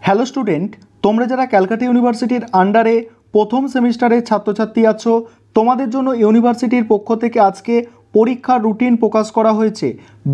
Hello student, তোমরা যারা ক্যালকাটা ইউনিভার্সিটির আন্ডারে প্রথম সেমিস্টারের ছাত্রছাত্রী আছো, তোমাদের জন্য ইউনিভার্সিটির পক্ষ থেকে আজকে পরীক্ষার রুটিন প্রকাশ করা হয়েছে।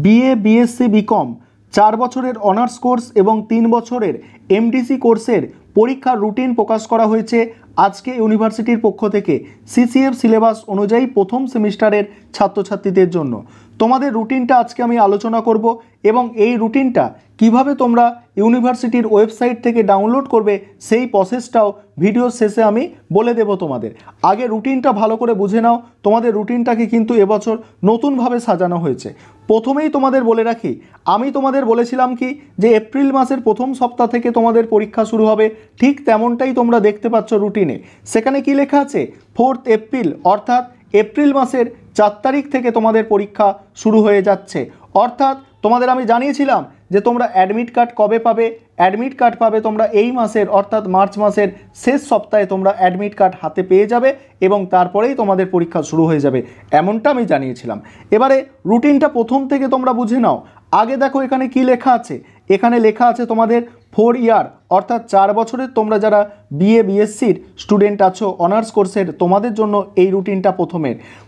বিএ, বিএসসি, বিকম 4 বছরের অনার্স কোর্স এবং 3 বছরের এমডিসি কোর্সের পরীক্ষার রুটিন প্রকাশ করা হয়েছে আজকে ইউনিভার্সিটির পক্ষ থেকে সিসিএফ সিলেবাস অনুযায়ী প্রথম সেমিস্টারের ছাত্রছাত্রীদের জন্য। তোমাদের রুটিনটা আজকে আমি আলোচনা করব এবং এই রুটিনটা কিভাবে তোমরা ইউনিভার্সিটির ওয়েবসাইট থেকে ডাউনলোড করবে সেই প্রসেসটাও ভিডিওর শেষে আমি বলে দেব তোমাদের। আগে রুটিনটা ভালো করে বুঝে নাও। তোমাদের রুটিনটাকে কিন্তু এবছর নতুনভাবে সাজানো হয়েছে। প্রথমেই তোমাদের বলে রাখি, আমি তোমাদের বলেছিলাম কি যে এপ্রিল মাসের প্রথম সপ্তাহ থেকে তোমাদের পরীক্ষা শুরু হবে, ঠিক তেমনটাই তোমরা দেখতে পাচ্ছ রুটিনে। সেখানে কি লেখা আছে? 4 এপ্রিল অর্থাৎ এপ্রিল মাসের 4 তারিখ থেকে তোমাদের পরীক্ষা শুরু হয়ে যাচ্ছে। অর্থাৎ তোমাদের আমি জানিয়েছিলাম যে তোমরা অ্যাডমিট কার্ড কবে পাবে। অ্যাডমিট কার্ড পাবে তোমরা এই মাসের অর্থাৎ মার্চ মাসের শেষ সপ্তাহে তোমরা অ্যাডমিট কার্ড হাতে পেয়ে যাবে এবং তারপরেই তোমাদের পরীক্ষা শুরু হয়ে যাবে, এমনটা আমি জানিয়েছিলাম। এবারে রুটিনটা প্রথম থেকে তোমরা বুঝে নাও। আগে দেখো এখানে কি লেখা আছে। এখানে লেখা আছে তোমাদের 4 ইয়ার অর্থাৎ 4 বছরের তোমরা যারা বিএ বিএসসির স্টুডেন্ট আছো অনার্স কোর্সের, তোমাদের জন্য এই রুটিনটা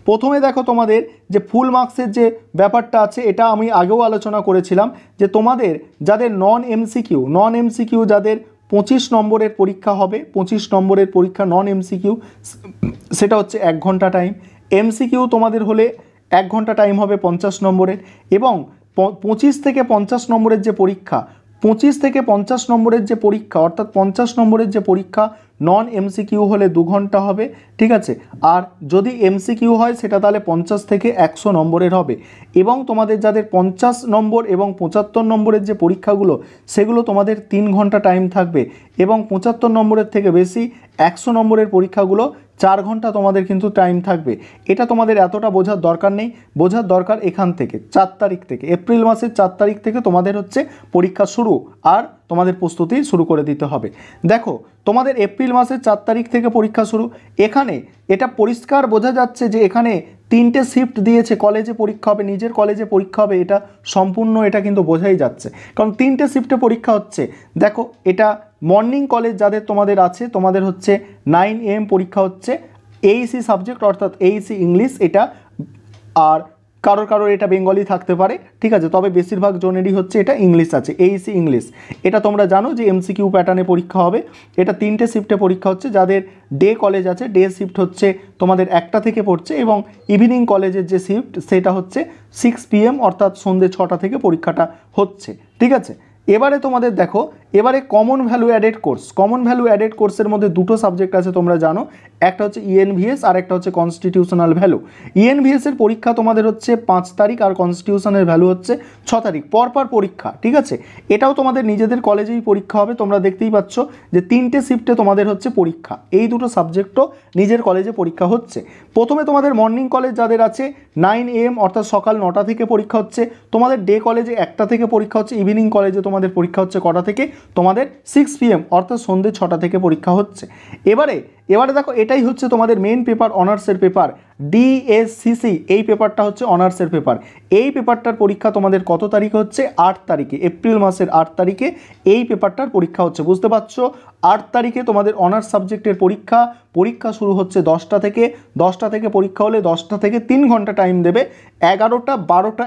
প্রথমে দেখো তোমাদের যে ফুল মার্কসের যে ব্যাপারটা আছে, এটা আমি আগেও আলোচনা করেছিলাম যে তোমাদের যাদের নন এমসিকিউ যাদের 25 নম্বরের পরীক্ষা হবে, 25 নম্বরের পরীক্ষা নন এমসিকিউ, সেটা হচ্ছে 1 ঘন্টা টাইম। এমসিকিউ তোমাদের হলে 1 ঘন্টা টাইম হবে 50 নম্বরের। এবং 25 থেকে 50 নম্বরের যে পরীক্ষা, 25 থেকে 50 নম্বরের যে পরীক্ষা অর্থাৎ 50 নম্বরের যে পরীক্ষা নন এমসিকিউ হলে 2 ঘন্টা হবে, ঠিক আছে। আর যদি এমসিকিউ হয় সেটা তাহলে 50 থেকে 100 নম্বরের হবে। এবং তোমাদের যাদের 50 নম্বর এবং 75 নম্বরের যে পরীক্ষাগুলো, সেগুলো তোমাদের 3 ঘন্টা টাইম থাকবে। এবং 75 নম্বরের থেকে বেশি 100 নম্বরের পরীক্ষাগুলো 4 ঘন্টা তোমাদের কিন্তু টাইম থাকবে। এটা তোমাদের এতটা বোঝার দরকার নেই, বোঝার দরকার এখান থেকে 4 তারিখ থেকে, এপ্রিল মাসের 4 তারিখ থেকে তোমাদের হচ্ছে পরীক্ষা শুরু আর তোমাদের প্রস্তুতি শুরু করে দিতে হবে। দেখো তোমাদের এপ্রিল মাসের 4 তারিখ থেকে পরীক্ষা শুরু। এখানে এটা পরিষ্কার বোঝা যাচ্ছে যে এখানে 3টে শিফট দিয়েছে, কলেজে পরীক্ষা হবে, নিজের কলেজে পরীক্ষা হবে, এটা সম্পূর্ণ এটা কিন্তু বোঝাই যাচ্ছে, কারণ 3টে শিফটে পরীক্ষা হচ্ছে। দেখো এটা মর্নিং কলেজ যাদের তোমাদের আছে, তোমাদের হচ্ছে 9 AM পরীক্ষা হচ্ছে, এইসি সাবজেক্ট অর্থাৎ এইসি ইংলিশ এটা, আর কারোর এটা বেঙ্গলি থাকতে পারে, ঠিক আছে, তবে বেশিরভাগ জনেরই হচ্ছে এটা ইংলিশ আছে, এইসি ইংলিশ। এটা তোমরা জানো যে এমসিকিউ প্যাটার্নে পরীক্ষা হবে। এটা 3টে শিফটে পরীক্ষা হচ্ছে। যাদের ডে কলেজ আছে, ডে শিফট হচ্ছে তোমাদের 1টা থেকে পড়ছে, এবং ইভিনিং কলেজের যে শিফট সেটা হচ্ছে 6 PM অর্থাৎ সন্ধ্যে 6টা থেকে পরীক্ষাটা হচ্ছে, ঠিক আছে। এবারে তোমাদের দেখো, এবারে কমন ভ্যালু অ্যাডেড কোর্সের মধ্যে 2টো সাবজেক্ট আছে তোমরা জানো, একটা হচ্ছে ইএনভিএস আর একটা হচ্ছে কনস্টিটিউশনাল ভ্যালু। ইএনভিএস এর পরীক্ষা তোমাদের হচ্ছে 5 তারিখ আর কনস্টিটিউশনের ভ্যালু হচ্ছে 6 তারিখ, পরপর পরীক্ষা, ঠিক আছে। এটাও তোমাদের নিজেদের কলেজেই পরীক্ষা হবে। তোমরা দেখতেই পাচ্ছ যে 3টে শিফটে তোমাদের হচ্ছে পরীক্ষা, এই দুটো সাবজেক্টও নিজের কলেজে পরীক্ষা হচ্ছে। প্রথমে তোমাদের মর্নিং কলেজ যাদের আছে 9 AM অর্থাৎ সকাল 9টা থেকে পরীক্ষা হচ্ছে। তোমাদের ডে কলেজে 1টা থেকে পরীক্ষা হচ্ছে। ইভিনিং কলেজে তোমাদের পরীক্ষা হচ্ছে কটা থেকে? তোমাদের 6 PM অর্থাৎ সন্ধ্যে 6টা থেকে পরীক্ষা হচ্ছে। এবারে দেখো এটাই হচ্ছে তোমাদের মেন পেপার, অনার্সের পেপার ডিএসসিসি। এই পেপারটা হচ্ছে অনার্সের পেপার। এই পেপারটার পরীক্ষা তোমাদের কত তারিখে হচ্ছে? 8 তারিখে, এপ্রিল মাসের 8 তারিখে এই পেপারটার পরীক্ষা হচ্ছে। বুঝতে পারছো? 8 তারিখে তোমাদের অনার্স সাবজেক্টের পরীক্ষা শুরু হচ্ছে 10টা থেকে পরীক্ষা হলে 10টা থেকে 3 ঘন্টা টাইম দেবে। 11টা, 12টা,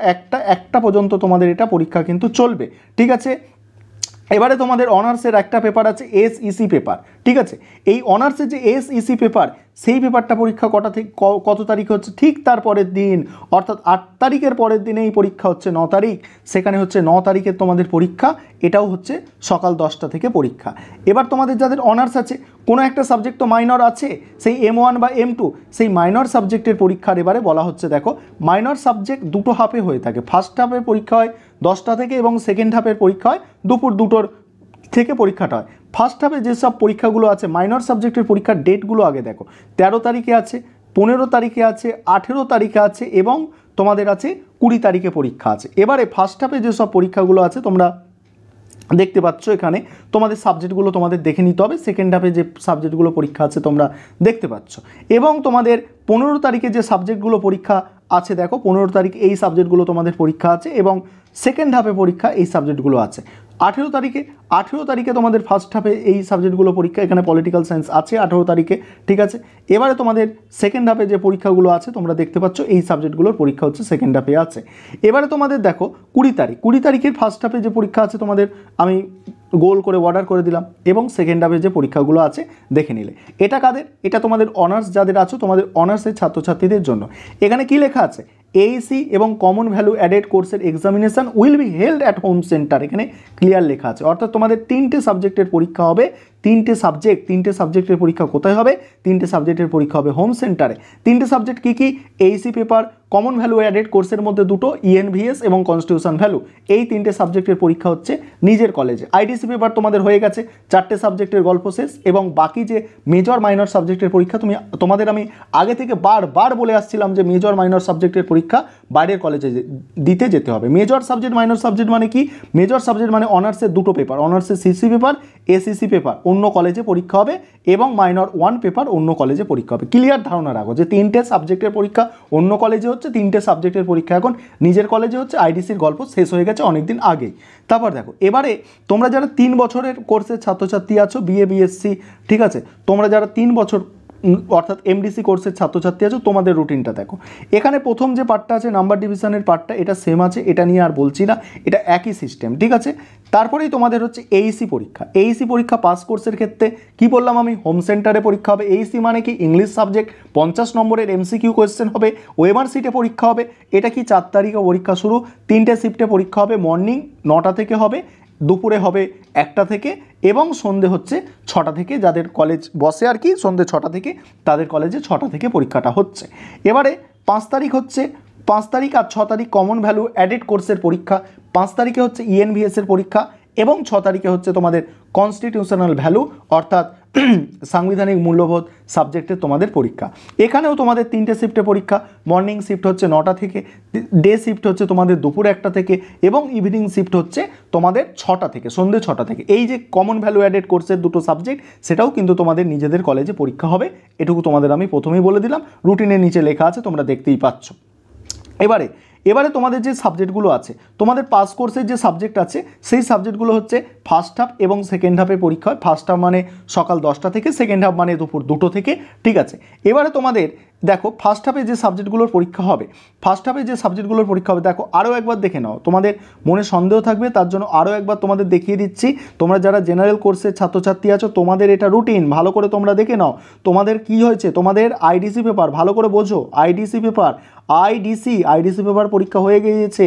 1টা পর্যন্ত তোমাদের এটা পরীক্ষা কিন্তু চলবে, ঠিক আছে। এবারে তোমাদের অনার্সের একটা পেপার আছে এসইসি পেপার, ঠিক আছে। এই অনার্সের যে এসইসি পেপার, সেই পেপারটা পরীক্ষা কত তারিখ হচ্ছে? ঠিক তার পরের দিন অর্থাৎ 8 তারিখের পরের দিনে এই পরীক্ষা হচ্ছে 9 তারিখ। সেখানে হচ্ছে 9 তারিখের তোমাদের পরীক্ষা, এটাও হচ্ছে সকাল 10টা থেকে পরীক্ষা। এবার তোমাদের যাদের অনার্স আছে, কোনো একটা সাবজেক্ট তো মাইনর আছে, সেই M1 বা M2, সেই মাইনর সাবজেক্টের পরীক্ষার এবারে বলা হচ্ছে দেখো মাইনর সাবজেক্ট 2টো হাফে হয়ে থাকে। ফার্স্ট হাফের পরীক্ষা হয় 10টা থেকে এবং সেকেন্ড হাফের পরীক্ষা হয় দুপুর 2টোর থেকে পরীক্ষাটা হয়। ফার্স্ট হাফে যেসব পরীক্ষাগুলো আছে মাইনর সাবজেক্টের পরীক্ষার ডেটগুলো আগে দেখো। 13 তারিখে আছে, 15 তারিখে আছে, 18 তারিখে আছে এবং তোমাদের আছে 20 তারিখে পরীক্ষা আছে। এবারে ফার্স্ট হাফে যেসব পরীক্ষাগুলো আছে তোমরা দেখতে পাচ্ছ এখানে, তোমাদের সাবজেক্টগুলো তোমাদের দেখে নিতে হবে। সেকেন্ড হাফে যে সাবজেক্টগুলো পরীক্ষা আছে তোমরা দেখতে পাচ্ছ। এবং তোমাদের 15 তারিখে যে সাবজেক্টগুলো পরীক্ষা আছে দেখো 15 তারিখ এই সাবজেক্টগুলো তোমাদের পরীক্ষা আছে এবং সেকেন্ড হাফে পরীক্ষা এই সাবজেক্টগুলো আছে। 18 তারিখে তোমাদের ফার্স্ট হাফে এই সাবজেক্টগুলো পরীক্ষা, এখানে পলিটিক্যাল সায়েন্স আছে 18 তারিখে, ঠিক আছে। এবারে তোমাদের সেকেন্ড হাফে যে পরীক্ষাগুলো আছে তোমরা দেখতে পাচ্ছ এই সাবজেক্টগুলোর পরীক্ষা হচ্ছে সেকেন্ড হাফে আছে। এবারে তোমাদের দেখো 20 তারিখের ফার্স্ট হাফে যে পরীক্ষা আছে তোমাদের আমি গোল করে অর্ডার করে দিলাম এবং সেকেন্ড হাফে যে পরীক্ষাগুলো আছে দেখে নিলে। এটা কাদের? এটা তোমাদের অনার্স যাদের আছো, তোমাদের অনার্সের ছাত্রছাত্রীদের জন্য। এখানে কি লেখা আছে? এইসি এবং কমন ভ্যালু অ্যাডেড কোর্সের examination will be held at home centre, এখানে ক্লিয়ার লেখা আছে। অর্থাৎ তোমাদের 3টে সাবজেক্টের পরীক্ষা হবে, 3টে সাবজেক্টের পরীক্ষা কোথায় হবে? 3টে সাবজেক্টের পরীক্ষা হবে হোম সেন্টারে। 3টে সাবজেক্ট কী কী? AEC paper, common value added কোর্সের মধ্যে 2টো ইএনভিএস এবং কনস্টিটিউশন ভ্যালু, এই 3টে সাবজেক্টের পরীক্ষা হচ্ছে নিজের কলেজে। আইডিসি পেপার তোমাদের হয়ে গেছে, 4টে সাবজেক্টের গল্প শেষ এবং বাকি যে মেজর মাইনর সাবজেক্টের পরীক্ষা তোমাদের আমি আগে থেকে বারবার বলে আসছিলাম যে মেজর মাইনর সাবজেক্টের পরীক্ষা বাইরের কলেজে দিতে যেতে হবে। মেজর সাবজেক্ট মাইনর সাবজেক্ট মানে কি? মেজর সাবজেক্ট মানে অনার্সের 2টো পেপার, অনার্সের সিসি পেপার, এসিসি পেপার অন্য কলেজে পরীক্ষা হবে এবং মাইনর 1 পেপার অন্য কলেজে পরীক্ষা হবে। ক্লিয়ার ধারণা রাখো যে 3টে সাবজেক্টের পরীক্ষা অন্য কলেজে হচ্ছে, 3টে সাবজেক্টের পরীক্ষা এখন নিজের কলেজে হচ্ছে। আইডিসির গল্প শেষ হয়ে গেছে অনেকদিন আগেই। তারপর দেখো এবারে তোমরা যারা 3 বছরের কোর্সের ছাত্রছাত্রী আছো, বিএ বিএসসি, ঠিক আছে, তোমরা যারা 3 বছর অর্থাৎ এমডিসি কোর্সের ছাত্রছাত্রী আছো, তোমাদের রুটিনটা দেখো। এখানে প্রথম যে পার্টটা আছে নাম্বার ডিভিশনের পার্টটা, এটা সেম আছে, এটা নিয়ে আর বলছি না, এটা একই সিস্টেম, ঠিক আছে। তারপরেই তোমাদের হচ্ছে এইসি পরীক্ষা। এইসি পরীক্ষা পাস কোর্সের ক্ষেত্রে কি বললাম আমি? হোম সেন্টারে পরীক্ষা হবে। এইসি মানে কি? ইংলিশ সাবজেক্ট, 50 নম্বরের এমসিকিউ কোয়েশ্চেন হবে, ওএমআর সিটে পরীক্ষা হবে। এটা কি 4 তারিখে পরীক্ষা শুরু, 3টে শিফটে পরীক্ষা হবে। মর্নিং 9টা থেকে হবে, দুপুরে হবে 1টা থেকে এবং সন্ধে হচ্ছে 6টা থেকে, যাদের কলেজ বসে আর কি সন্ধে 6টা থেকে, তাদের কলেজে 6টা থেকে পরীক্ষাটা হচ্ছে। এবারে 5 তারিখ হচ্ছে, 5 তারিখ আর 6 তারিখ কমন ভ্যালু অ্যাডেড কোর্সের পরীক্ষা। 5 তারিখে হচ্ছে ইএনভিএস এর পরীক্ষা এবং 6 তারিখে হচ্ছে তোমাদের কনস্টিটিউশনাল ভ্যালু অর্থাৎ সাংবিধানিক মূল্যবোধ সাবজেক্টের তোমাদের পরীক্ষা। এখানেও তোমাদের 3টে শিফটে পরীক্ষা। মর্নিং শিফট হচ্ছে 9টা থেকে, ডে শিফট হচ্ছে তোমাদের দুপুর 1টা থেকে এবং ইভিনিং শিফট হচ্ছে তোমাদের 6টা থেকে, সন্ধ্যে 6টা থেকে। এই যে কমন ভ্যালু অ্যাডেড কোর্সের 2টো সাবজেক্ট, সেটাও কিন্তু তোমাদের নিজেদের কলেজে পরীক্ষা হবে। এটুকু তোমাদের আমি প্রথমেই বলে দিলাম, রুটিনের নিচে লেখা আছে, তোমরা দেখতেই পাচ্ছ। এবারে তোমাদের যে সাবজেক্টগুলো আছে, তোমাদের পাস কোর্সের যে সাবজেক্ট আছে সেই সাবজেক্টগুলো হচ্ছে ফার্স্ট হাফ এবং সেকেন্ড হাফে পরীক্ষা হয়। ফার্স্ট হাফ মানে সকাল 10টা থেকে, সেকেন্ড হাফ মানে দুপুর 2টো থেকে, ঠিক আছে। এবারে তোমাদের দেখো ফার্স্ট হাফে যে সাবজেক্টগুলোর পরীক্ষা হবে, দেখো আরও একবার দেখে নাও, তোমাদের মনে সন্দেহ থাকবে তার জন্য আরও একবার তোমাদের দেখিয়ে দিচ্ছি। তোমরা যারা জেনারেল কোর্সের ছাত্রছাত্রী আছো, তোমাদের এটা রুটিন ভালো করে তোমরা দেখে নাও। তোমাদের কি হয়েছে? তোমাদের আইডিসি পেপার ভালো করে বোঝো, আইডিসি পেপার পরীক্ষা হয়ে গিয়েছে,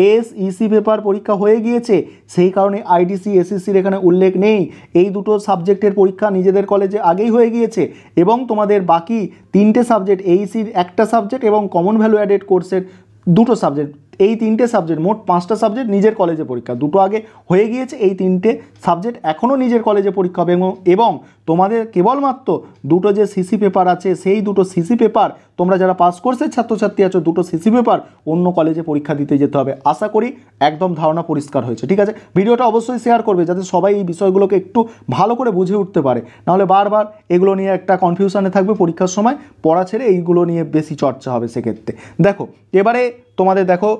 এসইসি পেপার পরীক্ষা হয়ে গিয়েছে, সেই কারণে আইডিসি এসইসির এখানে উল্লেখ নেই। এই 2টো সাবজেক্টের পরীক্ষা নিজেদের কলেজে আগেই হয়ে গিয়েছে এবং তোমাদের বাকি 3টে সাবজেক্ট, এইসির 1টা সাবজেক্ট এবং কমন ভ্যালু অ্যাডেড কোর্সের 2টো সাবজেক্ট, এই 3টে সাবজেক্ট, মোট 5টা সাবজেক্ট নিজের কলেজে পরীক্ষা। 2টো আগে হয়ে গিয়েছে, এই 3টে সাবজেক্ট এখনও নিজের কলেজে পরীক্ষা হবে এবং তোমাদের কেবলমাত্র 2টো যে সিসি পেপার আছে, সেই 2টো সিসি পেপার তোমরা যারা পাস কোর্সের ছাত্রছাত্রী আছো, 2টো সিসি পেপার অন্য কলেজে পরীক্ষা দিতে যেতে হবে। আশা করি একদম ধারণা পরিষ্কার হয়েছে, ঠিক আছে। ভিডিওটা অবশ্যই শেয়ার করবে যাতে সবাই এই বিষয়গুলোকে একটু ভালো করে বুঝে উঠতে পারে, নাহলে বারবার এগুলো নিয়ে একটা কনফিউশনে থাকবে, পরীক্ষার সময় পড়া ছেড়ে এইগুলো নিয়ে বেশি চর্চা হবে সেক্ষেত্রে। দেখো এবারে তোমাদের দেখো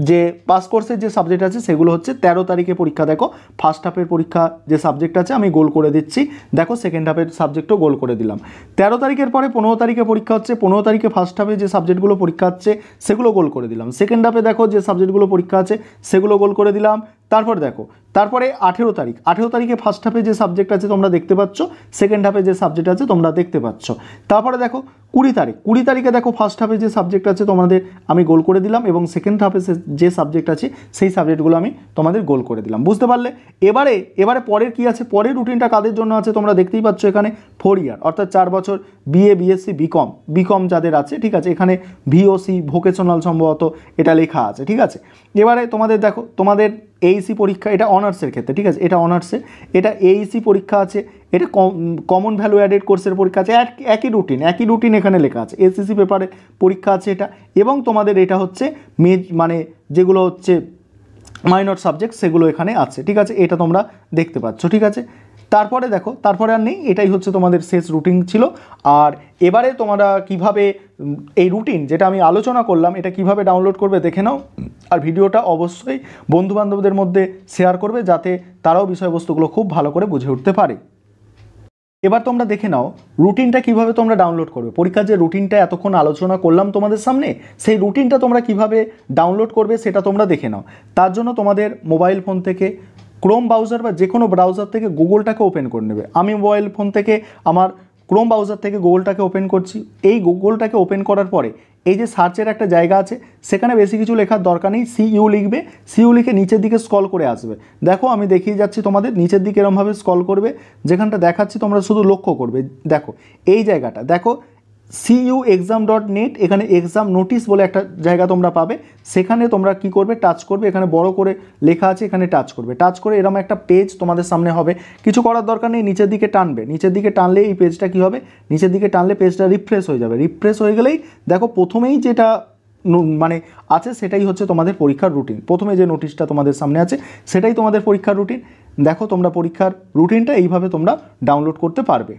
যে পাস কোর্সের যে সাবজেক্ট আছে সেগুলো হচ্ছে 13 তারিখে পরীক্ষা। দেখো ফার্স্ট হাফের পরীক্ষা যে সাবজেক্ট আছে আমি গোল করে দিচ্ছি, দেখো সেকেন্ড হাফের সাবজেক্টও গোল করে দিলাম। 13 তারিখের পরে 15 তারিখে পরীক্ষা হচ্ছে। 15 তারিখে ফার্স্ট হাফে যে সাবজেক্টগুলো পরীক্ষা হচ্ছে সেগুলো গোল করে দিলাম। সেকেন্ড হাফে দেখো যে সাবজেক্টগুলো পরীক্ষা আছে সেগুলো গোল করে দিলাম। তারপরে 18 তারিখে ফার্স্ট হাফে যে সাবজেক্ট আছে তোমরা দেখতে পাচ্ছ, সেকেন্ড হাফে যে সাবজেক্ট আছে তোমরা দেখতে পাচ্ছ। তারপরে দেখো 20 তারিখে দেখো ফার্স্ট হাফে যে সাবজেক্ট আছে তোমাদের আমি গোল করে দিলাম এবং সেকেন্ড হাফে যে সাবজেক্ট আছে সেই সাবজেক্টগুলো আমি তোমাদের গোল করে দিলাম, বুঝতে পারলে। এবারে পরের কি আছে, পরের রুটিনটা কাদের জন্য আছে তোমরা দেখতেই পাচ্ছ এখানে। 4 ইয়ার অর্থাৎ 4 বছর বিএ বিএসসি বিকম যাদের আছে, ঠিক আছে, এখানে ভিওসি ভোকেশনাল সম্ভবত এটা লেখা আছে, ঠিক আছে। এবারে তোমাদের দেখো তোমাদের এইসি পরীক্ষা, এটা অনার্সের ক্ষেত্রে, ঠিক আছে, এটা অনার্সের, এটা এইসি পরীক্ষা আছে, এটা কমন ভ্যালু অ্যাডেড কোর্সের পরীক্ষা আছে, একই রুটিন এখানে লেখা আছে। এসএসসি পেপারে পরীক্ষা আছে এটা এবং তোমাদের এটা হচ্ছে মানে যেগুলো হচ্ছে মাইনর সাবজেক্ট সেগুলো এখানে আছে, ঠিক আছে, এটা তোমরা দেখতে পাচ্ছ, ঠিক আছে। তারপরে দেখো, তারপরে আর নেই, এটাই হচ্ছে তোমাদের শেষ রুটিন ছিল। আর এবারে তোমরা কিভাবে এই রুটিন যেটা আমি আলোচনা করলাম এটা কিভাবে ডাউনলোড করবে দেখে নাও। আর ভিডিওটা অবশ্যই বন্ধুবান্ধবদের মধ্যে শেয়ার করবে যাতে তারাও বিষয়বস্তুগুলো খুব ভালো করে বুঝে উঠতে পারে। এবার তোমরা দেখে নাও রুটিনটা কিভাবে তোমরা ডাউনলোড করবে। পরীক্ষার যে রুটিনটা এতক্ষণ আলোচনা করলাম তোমাদের সামনে, সেই রুটিনটা তোমরা কিভাবে ডাউনলোড করবে সেটা তোমরা দেখে নাও। তার জন্য তোমাদের মোবাইল ফোন থেকে ক্রোম ব্রাউজার বা যে কোনো ব্রাউজার থেকে গুগলটাকে ওপেন করে নেবে। আমি মোবাইল ফোন থেকে আমার ক্রোম ব্রাউজার থেকে গুগলটাকে ওপেন করছি। এই গুগলটাকে ওপেন করার পরে এই যে সার্চের একটা জায়গা আছে, সেখানে বেশি কিছু লেখার দরকার নেই, সিইউ লিখবে। সিইউ লিখে নিচের দিকে স্ক্রল করে আসবে। দেখো আমি দেখিয়ে যাচ্ছি তোমাদের, নিচের দিকে এরমভাবে স্ক্রল করবে, যেখানটা দেখাচ্ছি তোমরা শুধু লক্ষ্য করবে। দেখো এই জায়গাটা দেখো, CUexam.net, এখানে এক্সাম নোটিশ বলে একটা জায়গা তোমরা পাবে। সেখানে তোমরা কি করবে, টাচ করবে, এখানে বড় করে লেখা আছে, এখানে টাচ করবে। টাচ করে এরকম একটা পেজ তোমাদের সামনে হবে। কিছু করার দরকার নেই, নিচের দিকে টানবে। নিচের দিকে টানলে এই পেজটা কি হবে, নিচের দিকে টানলে পেজটা রিফ্রেশ হয়ে যাবে। রিফ্রেশ হয়ে গেলেই দেখো প্রথমেই যেটা মানে আছে সেটাই হচ্ছে তোমাদের পরীক্ষার রুটিন। প্রথমে যে নোটিশটা তোমাদের সামনে আছে সেটাই তোমাদের পরীক্ষার রুটিন। দেখো তোমরা পরীক্ষার রুটিনটা এইভাবে তোমরা ডাউনলোড করতে পারবে।